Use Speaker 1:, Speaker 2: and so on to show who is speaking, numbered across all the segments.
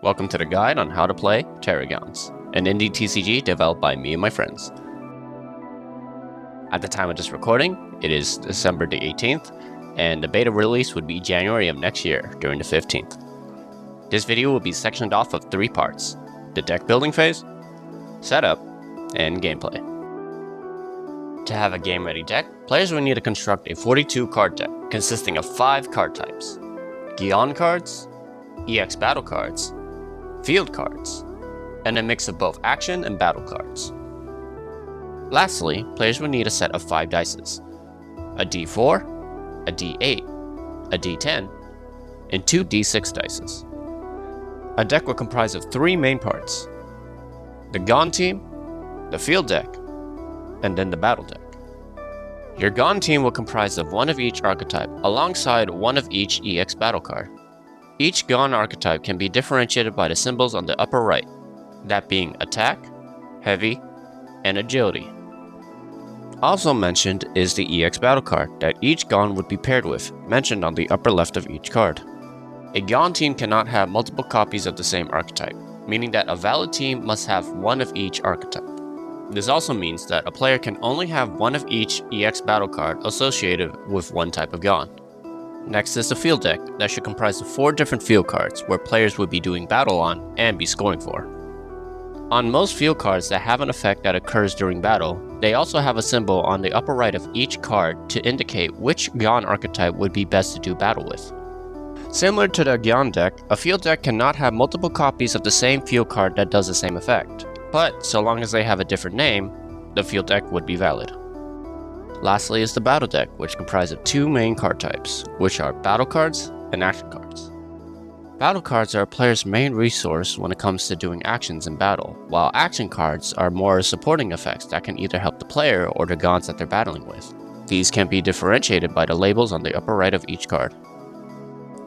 Speaker 1: Welcome to the guide on how to play TerraGyans, an indie TCG developed by me and my friends. At the time of this recording, it is December the 18th, and the beta release would be January of next year, during the 15th. This video will be sectioned off of 3 parts: the deck building phase, setup, and gameplay. To have a game-ready deck, players will need to construct a 42 card deck consisting of 5 card types: Gyan cards, EX battle cards, field cards, and a mix of both action and battle cards. Lastly, players will need a set of 5 dices: a D4, a D8, a D10, and 2 D6 dices. A deck will comprise of 3 main parts: the Gyan team, the field deck, and then the battle deck. Your Gyan team will comprise of 1 of each archetype alongside 1 of each EX battle card. Each Gyan archetype can be differentiated by the symbols on the upper right, that being attack, heavy, and agility. Also mentioned is the EX battle card that each Gyan would be paired with, mentioned on the upper left of each card. A Gyan team cannot have multiple copies of the same archetype, meaning that a valid team must have 1 of each archetype. This also means that a player can only have 1 of each EX battle card associated with 1 type of Gyan. Next is the field deck that should comprise of 4 different field cards where players would be doing battle on and be scoring for. On most field cards that have an effect that occurs during battle, they also have a symbol on the upper right of each card to indicate which Gyan archetype would be best to do battle with. Similar to the Gyan deck, a field deck cannot have multiple copies of the same field card that does the same effect, but so long as they have a different name, the field deck would be valid. Lastly is the battle deck, which comprises of 2 main card types, which are battle cards and action cards. Battle cards are a player's main resource when it comes to doing actions in battle, while action cards are more supporting effects that can either help the player or the Gyans that they're battling with. These can be differentiated by the labels on the upper right of each card.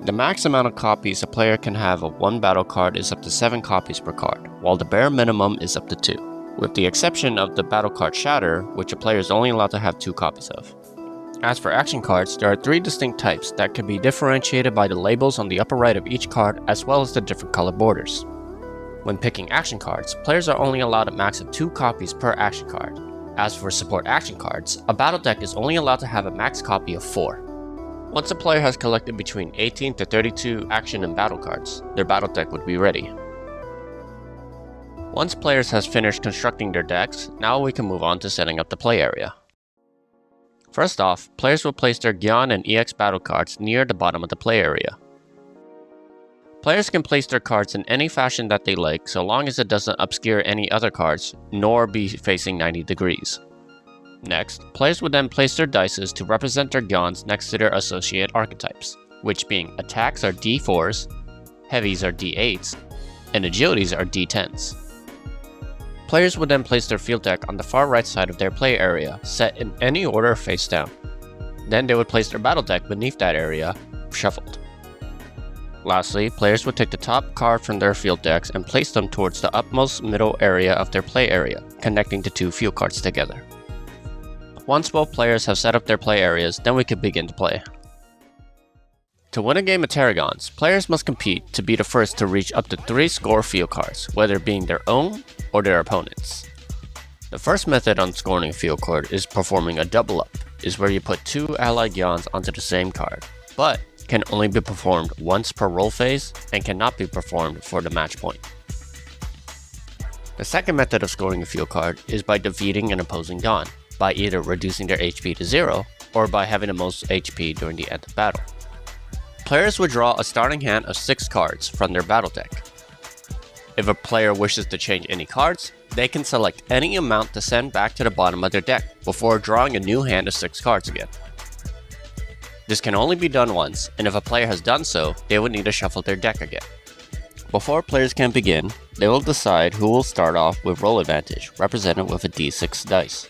Speaker 1: The max amount of copies a player can have of 1 battle card is up to 7 copies per card, while the bare minimum is up to 2, with the exception of the battle card Shatter, which a player is only allowed to have 2 copies of. As for action cards, there are 3 distinct types that can be differentiated by the labels on the upper right of each card as well as the different color borders. When picking action cards, players are only allowed a max of 2 copies per action card. As for support action cards, a battle deck is only allowed to have a max copy of 4. Once a player has collected between 18 to 32 action and battle cards, their battle deck would be ready. Once players has finished constructing their decks, now we can move on to setting up the play area. First off, players will place their Gyan and EX battle cards near the bottom of the play area. Players can place their cards in any fashion that they like so long as it doesn't obscure any other cards, nor be facing 90 degrees. Next, players would then place their dices to represent their Gyans next to their associated archetypes, which being attacks are D4s, heavies are D8s, and agilities are D10s. Players would then place their field deck on the far right side of their play area, set in any order face down. Then they would place their battle deck beneath that area, shuffled. Lastly, players would take the top card from their field decks and place them towards the upmost middle area of their play area, connecting the 2 field cards together. Once both players have set up their play areas, then we can begin to play. To win a game of TerraGyans, players must compete to be the first to reach up to 3 score field cards, whether being their own or their opponent's. The first method on scoring a field card is performing a double up, is where you put 2 allied Gyans onto the same card, but can only be performed once per roll phase and cannot be performed for the match point. The second method of scoring a field card is by defeating an opposing Gyan, by either reducing their HP to 0 or by having the most HP during the end of battle. Players would draw a starting hand of 6 cards from their battle deck. If a player wishes to change any cards, they can select any amount to send back to the bottom of their deck before drawing a new hand of 6 cards again. This can only be done once, and if a player has done so, they would need to shuffle their deck again. Before players can begin, they will decide who will start off with roll advantage, represented with a D6 dice.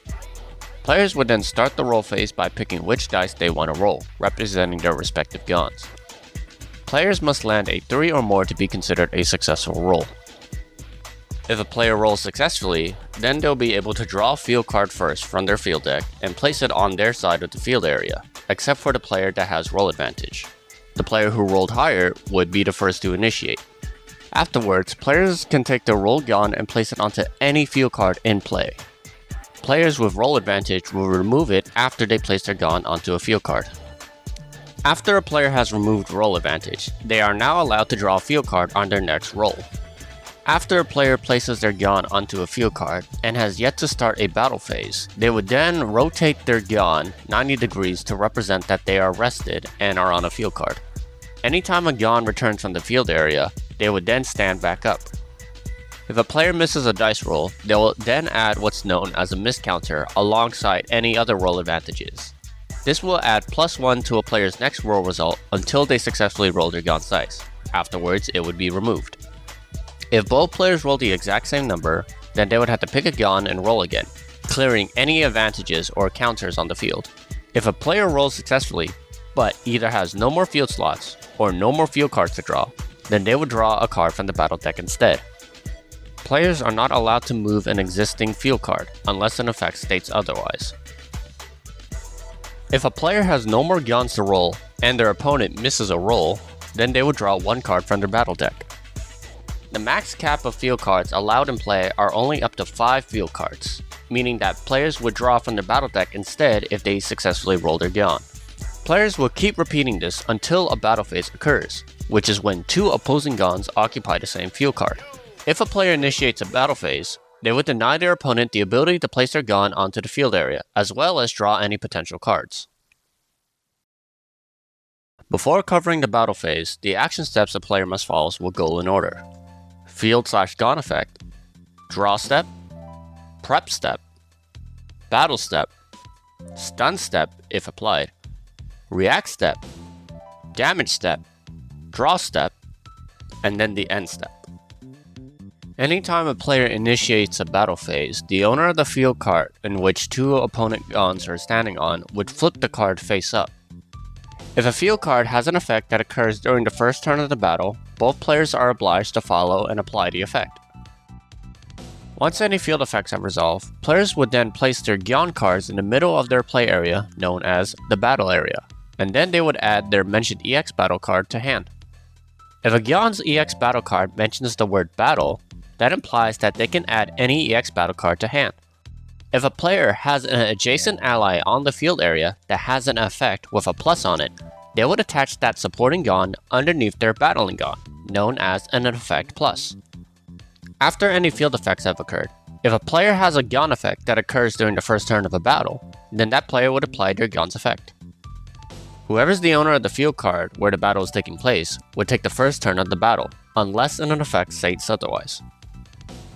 Speaker 1: Players would then start the roll phase by picking which dice they want to roll, representing their respective Gyans. Players must land a 3 or more to be considered a successful roll. If a player rolls successfully, then they'll be able to draw a field card first from their field deck and place it on their side of the field area, except for the player that has roll advantage. The player who rolled higher would be the first to initiate. Afterwards, players can take their roll Gyan and place it onto any field card in play. Players with roll advantage will remove it after they place their Gyan onto a field card. After a player has removed roll advantage, they are now allowed to draw a field card on their next roll. After a player places their Gyan onto a field card and has yet to start a battle phase, they would then rotate their Gyan 90 degrees to represent that they are rested and are on a field card. Anytime a Gyan returns from the field area, they would then stand back up. If a player misses a dice roll, they will then add what's known as a miss counter alongside any other roll advantages. This will add +1 to a player's next roll result until they successfully roll their Gyan's dice. Afterwards, it would be removed. If both players roll the exact same number, then they would have to pick a Gyan and roll again, clearing any advantages or counters on the field. If a player rolls successfully, but either has no more field slots or no more field cards to draw, then they would draw a card from the battle deck instead. Players are not allowed to move an existing field card unless an effect states otherwise. If a player has no more Gyans to roll and their opponent misses a roll, then they would draw one card from their battle deck. The max cap of field cards allowed in play are only up to 5 field cards, meaning that players would draw from their battle deck instead if they successfully roll their Gyan. Players will keep repeating this until a battle phase occurs, which is when 2 opposing Gyans occupy the same field card. If a player initiates a battle phase, they would deny their opponent the ability to place their Gyan onto the field area, as well as draw any potential cards. Before covering the battle phase, the action steps a player must follow will go in order. Field/Gyan effect, draw step, prep step, battle step, stun step if applied, react step, damage step, draw step, and then the end step. Anytime a player initiates a battle phase, the owner of the field card in which 2 opponent Gyans are standing on would flip the card face up. If a field card has an effect that occurs during the first turn of the battle, both players are obliged to follow and apply the effect. Once any field effects have resolved, players would then place their Gyan cards in the middle of their play area, known as the battle area, and then they would add their mentioned EX battle card to hand. If a Gyan's EX battle card mentions the word battle, that implies that they can add any EX battle card to hand. If a player has an adjacent ally on the field area that has an effect with a plus on it, they would attach that supporting Gyan underneath their battling Gyan, known as an effect plus. After any field effects have occurred, if a player has a Gyan effect that occurs during the first turn of a battle, then that player would apply their Gyan's effect. Whoever's the owner of the field card where the battle is taking place would take the first turn of the battle, unless an effect states otherwise.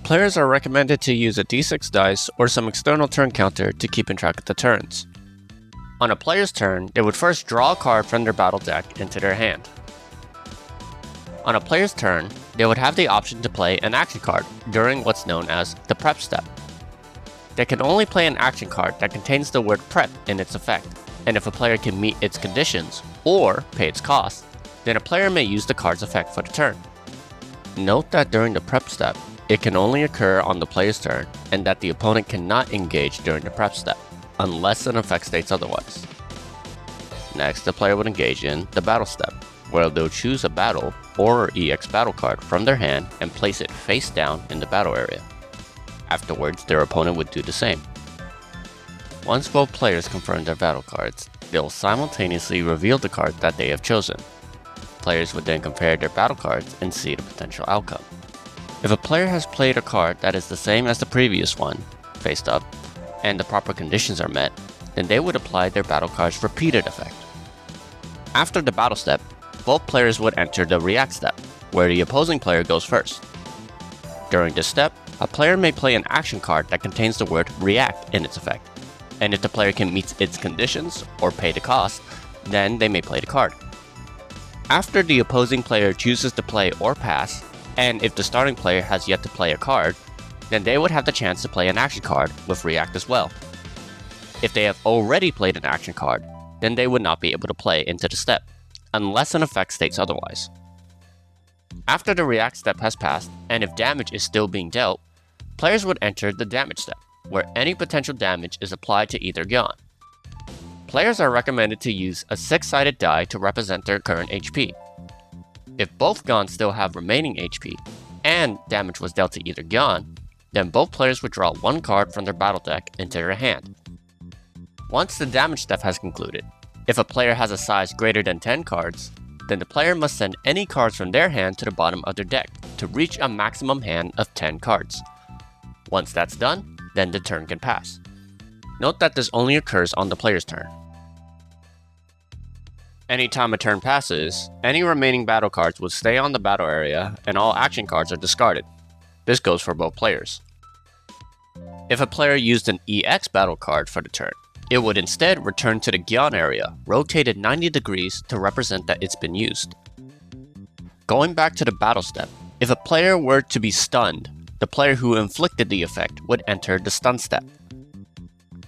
Speaker 1: Players are recommended to use a d6 dice or some external turn counter to keep in track of the turns. On a player's turn, they would first draw a card from their battle deck into their hand. On a player's turn, they would have the option to play an action card during what's known as the prep step. They can only play an action card that contains the word prep in its effect, and if a player can meet its conditions or pay its cost, then a player may use the card's effect for the turn. Note that during the prep step, it can only occur on the player's turn, and that the opponent cannot engage during the prep step, unless an effect states otherwise. Next, the player would engage in the battle step, where they'll choose a battle or EX battle card from their hand and place it face down in the battle area. Afterwards, their opponent would do the same. Once both players confirm their battle cards, they'll simultaneously reveal the card that they have chosen. Players would then compare their battle cards and see the potential outcome. If a player has played a card that is the same as the previous one, faced up, and the proper conditions are met, then they would apply their battle card's repeated effect. After the battle step, both players would enter the react step, where the opposing player goes first. During this step, a player may play an action card that contains the word react in its effect, and if the player can meet its conditions or pay the cost, then they may play the card. After the opposing player chooses to play or pass, and if the starting player has yet to play a card, then they would have the chance to play an action card with react as well. If they have already played an action card, then they would not be able to play into the step, unless an effect states otherwise. After the react step has passed, and if damage is still being dealt, players would enter the damage step, where any potential damage is applied to either Gyan. Players are recommended to use a 6-sided die to represent their current HP. If both Gons still have remaining HP, and damage was dealt to either Gon, then both players would draw one card from their battle deck into their hand. Once the damage step has concluded, if a player has a size greater than 10 cards, then the player must send any cards from their hand to the bottom of their deck to reach a maximum hand of 10 cards. Once that's done, then the turn can pass. Note that this only occurs on the player's turn. Anytime a turn passes, any remaining battle cards would stay on the battle area and all action cards are discarded. This goes for both players. If a player used an EX battle card for the turn, it would instead return to the Gyan area, rotated 90 degrees to represent that it's been used. Going back to the battle step, if a player were to be stunned, the player who inflicted the effect would enter the stun step.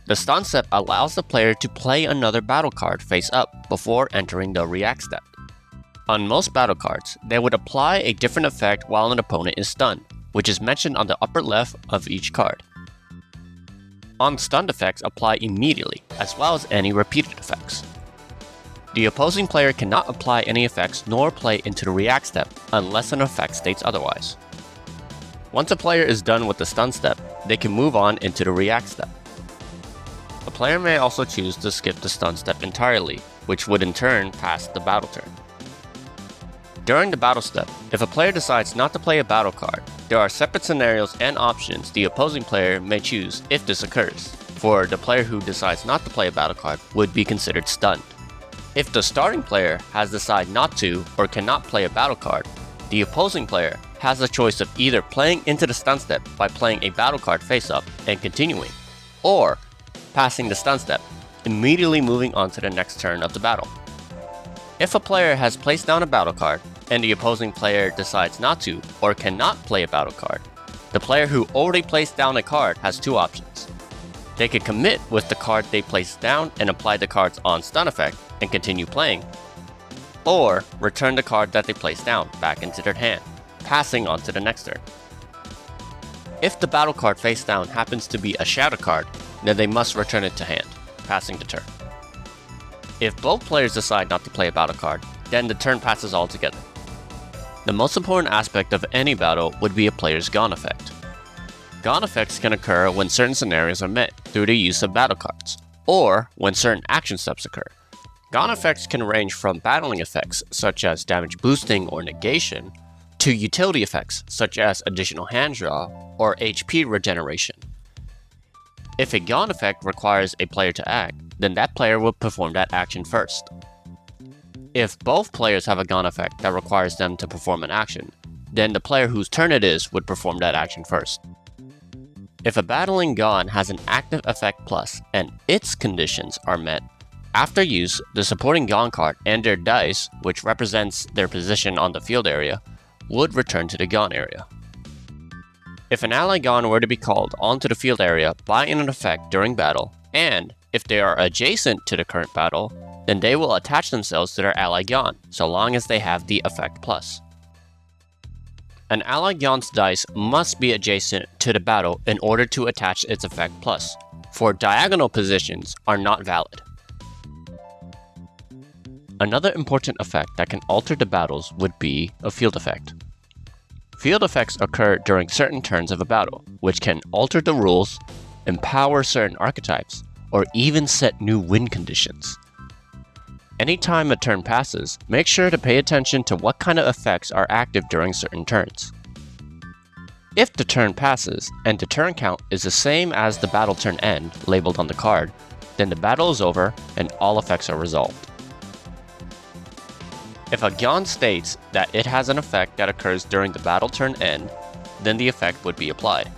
Speaker 1: The stun step allows the player to play another battle card face up before entering the react step. On most battle cards, they would apply a different effect while an opponent is stunned, which is mentioned on the upper left of each card. On-stunned effects apply immediately, as well as any repeated effects. The opposing player cannot apply any effects nor play into the react step unless an effect states otherwise. Once a player is done with the stun step, they can move on into the react step. A player may also choose to skip the stun step entirely, which would in turn pass the battle turn. During the battle step, if a player decides not to play a battle card, there are separate scenarios and options the opposing player may choose if this occurs. For the player who decides not to play a battle card would be considered stunned. If the starting player has decided not to or cannot play a battle card, the opposing player has the choice of either playing into the stun step by playing a battle card face up and continuing, or passing the stun step, immediately moving on to the next turn of the battle. If a player has placed down a battle card, and the opposing player decides not to or cannot play a battle card, the player who already placed down a card has two options. They can commit with the card they placed down and apply the card's on stun effect and continue playing, or return the card that they placed down back into their hand, passing on to the next turn. If the battle card face down happens to be a shadow card, then they must return it to hand, passing the turn. If both players decide not to play a battle card, then the turn passes altogether. The most important aspect of any battle would be a player's Gon effect. Gon effects can occur when certain scenarios are met through the use of battle cards, or when certain action steps occur. Gon effects can range from battling effects such as damage boosting or negation, to utility effects such as additional hand draw or HP regeneration. If a Gon effect requires a player to act, then that player will perform that action first. If both players have a Gon effect that requires them to perform an action, then the player whose turn it is would perform that action first. If a battling Gon has an active effect plus and its conditions are met, after use, the supporting Gon card and their dice, which represents their position on the field area, would return to the Gon area. If an ally Gon were to be called onto the field area by an effect during battle, and if they are adjacent to the current battle, then they will attach themselves to their ally Gon, so long as they have the effect plus. An ally Gon's dice must be adjacent to the battle in order to attach its effect plus, for diagonal positions are not valid. Another important effect that can alter the battles would be a field effect. Field effects occur during certain turns of a battle, which can alter the rules, empower certain archetypes, or even set new win conditions. Anytime a turn passes, make sure to pay attention to what kind of effects are active during certain turns. If the turn passes, and the turn count is the same as the battle turn end labeled on the card, then the battle is over and all effects are resolved. If a Gon states that it has an effect that occurs during the battle turn end, then the effect would be applied.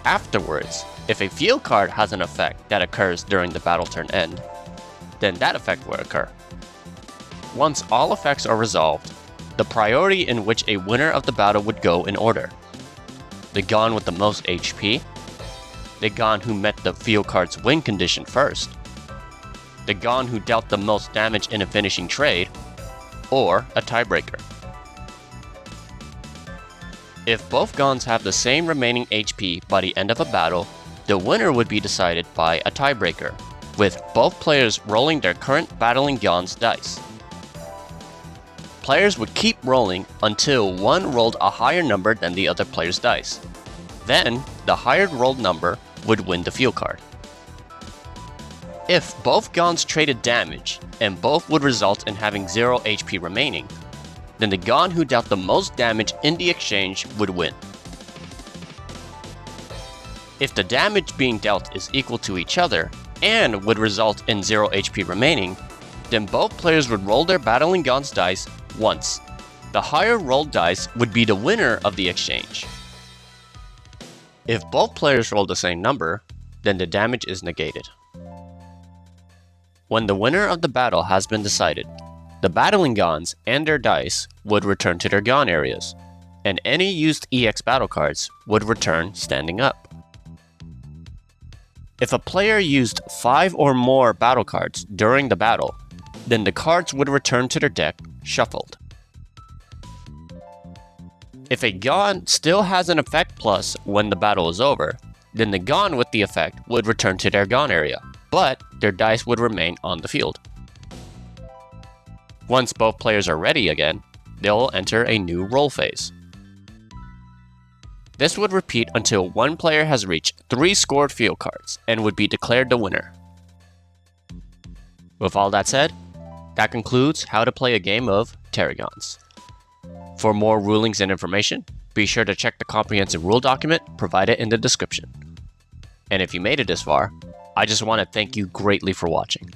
Speaker 1: Afterwards, if a field card has an effect that occurs during the battle turn end, then that effect will occur. Once all effects are resolved, the priority in which a winner of the battle would go in order. The Gon with the most HP, the Gon who met the field card's win condition first, the Gon who dealt the most damage in a finishing trade, or a tiebreaker. If both Gons have the same remaining HP by the end of a battle, the winner would be decided by a tiebreaker, with both players rolling their current battling Gon's dice. players would keep rolling until one rolled a higher number than the other player's dice. Then, the higher rolled number would win the field card. If both Gons traded damage, and both would result in having 0 HP remaining, then the Gon who dealt the most damage in the exchange would win. If the damage being dealt is equal to each other, and would result in 0 HP remaining, then both players would roll their Battling Gons dice once. The higher rolled dice would be the winner of the exchange. If both players roll the same number, then the damage is negated. When the winner of the battle has been decided, the Battling Gons and their dice would return to their Gon areas, and any used EX battle cards would return standing up. If a player used 5 or more battle cards during the battle, then the cards would return to their deck shuffled. If a Gon still has an effect plus when the battle is over, then the Gon with the effect would return to their Gon area, but their dice would remain on the field. Once both players are ready again, they'll enter a new roll phase. This would repeat until one player has reached 3 scored field cards and would be declared the winner. With all that said, that concludes how to play a game of TerraGyans. For more rulings and information, be sure to check the comprehensive rule document provided in the description. And if you made it this far, I just want to thank you greatly for watching.